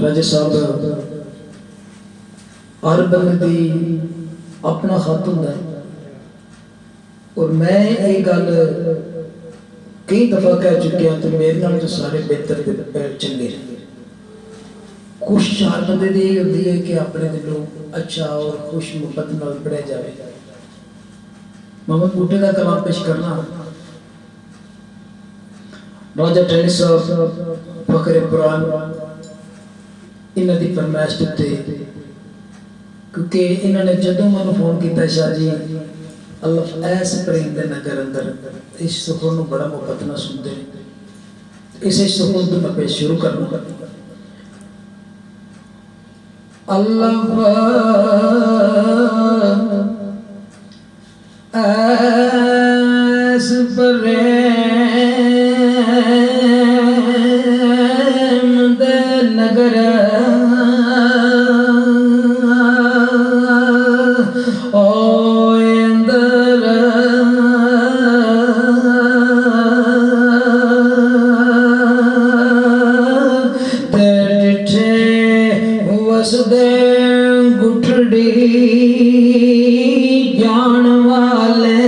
राजे साहब हर बंदे दी अपना खत होंदा है और मैं ये गल कई दफा कह चुकिया तो मेरे नाल तो सारे बेहतर चंगे कुछ चार बंदे दी होती है कि अपने दिलों अच्छा और खुश मुहब्बत नाल पढ़िया जाए। मोहम्मद बूटे का कलाम पेश करना राजा टैनी साहब फखरे कुरान इन्हां दी फरमाइश दी क्योंकि इन्होंने जदों मैं फोन किया शाह जी अल्लाह ऐस प्रेम के नगर अंदर इस सुकून को बड़ा मुहब्बत ना सुनते इस सुकून तो मैं पेश शुरू करना। अल्लाह ऐस प्रेम दे नगर जान वाले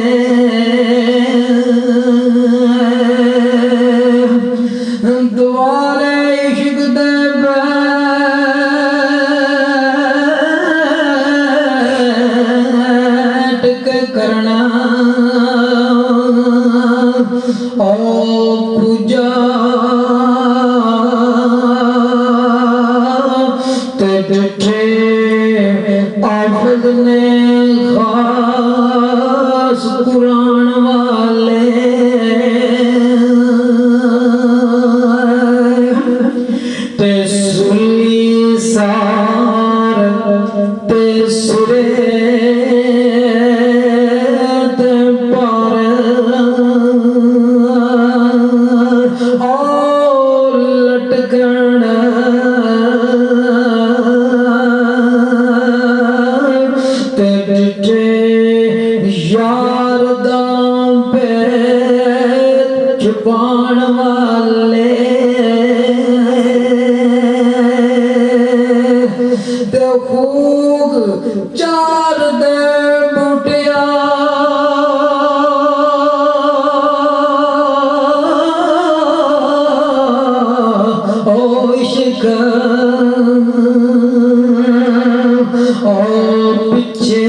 द्वारे इश्क दे बैठ के करना ओ पूजा ते बैठे आफद ने खास कुरान वाले ते सुली सार ते सुरे ते पार ओ लटकण यार दाम पे छुपाण वाले ते खूब चार दे बूटिया ओ इश्क ओ पीछे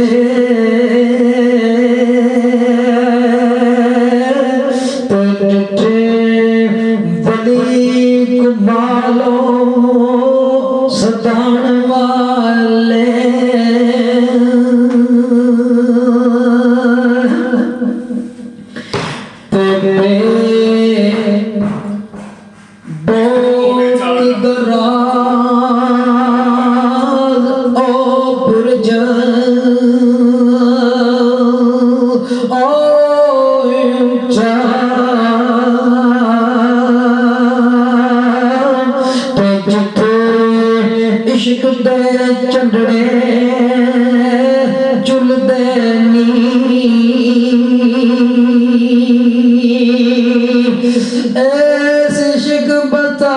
मालो सदान वाले तेरे बहुत दराज ओ बुर्ज ओ ऊंचा इश्क दे चंडड़े झुलदे नी ऐस इश्क बता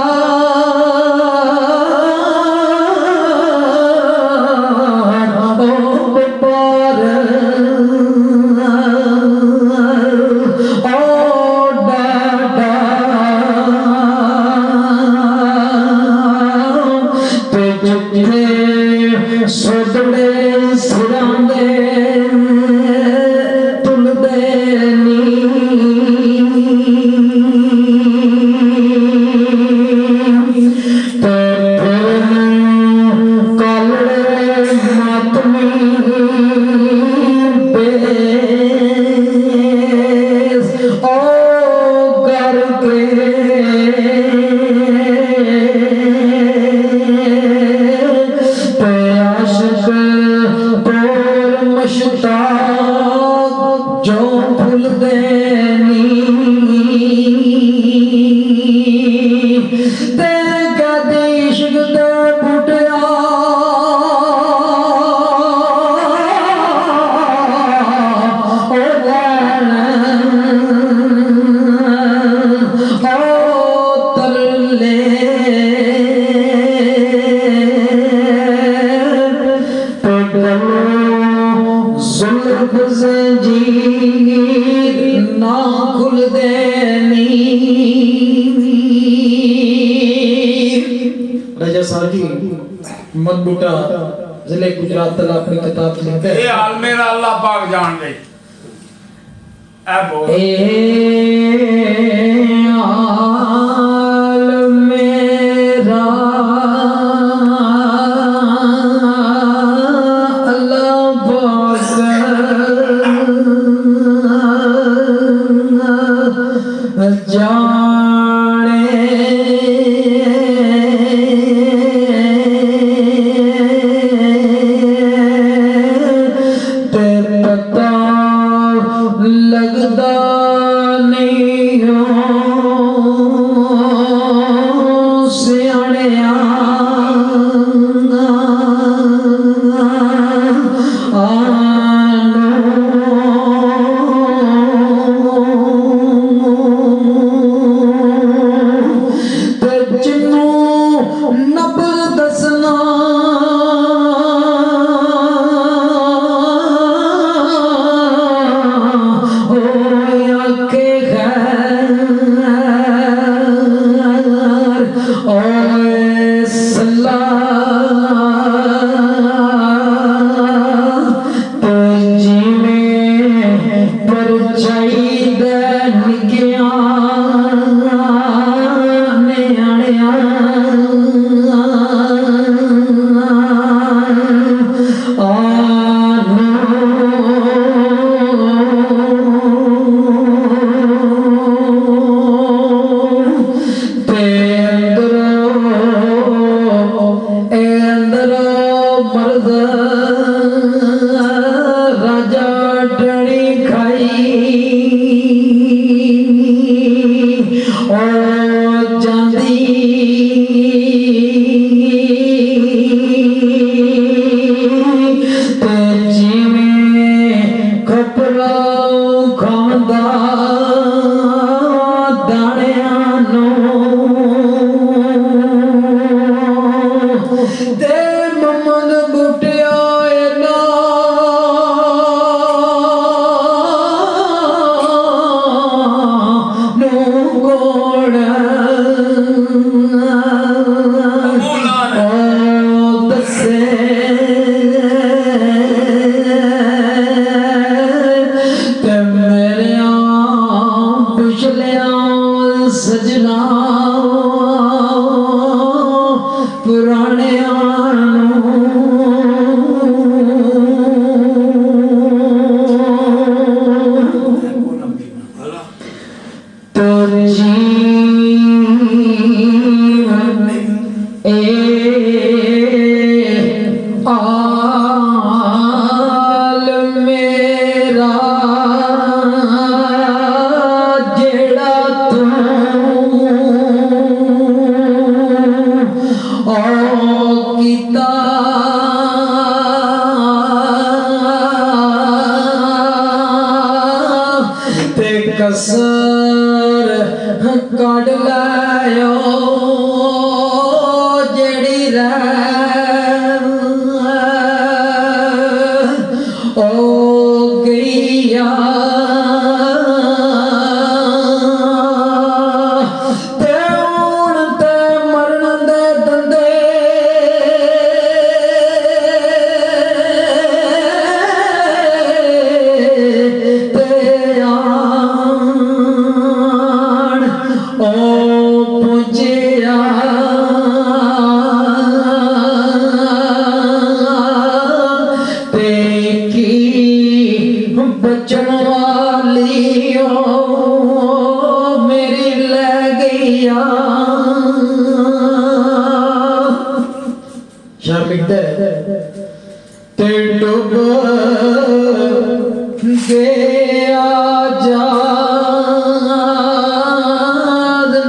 ओ पार ओ डाडा सोदड़े सिरांदे तुलदे नी ते कालड़े मातमी बेस ओ कर के जो भूल देनी ते गदीश राजा साहब जी मधबूटा जिले गुजरात तला अपनी किताब लिखते हैं। ये हाल मेरा अल्लाह पाक जान ले। हाल मेरा अल्लाह पाक जाने ते पता लगदा नहीं हो सियाणिया सजना पुराने कसर काट लायो जड़ी ओ गैया ते हुण ते मरण दे दंदे बचन वाली मेरी ले गईया शार लिखते ते डूब गया जाद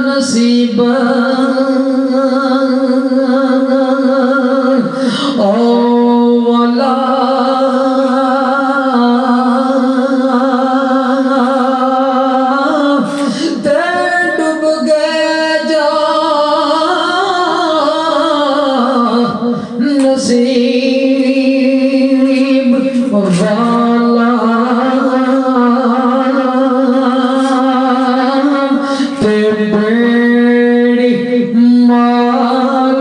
नसीब ओ वाला नसीब वाला ते बेड़ी मार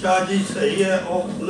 ਸ਼ਾਹ ਜੀ ਸਹੀ ਹੈ ਉਹ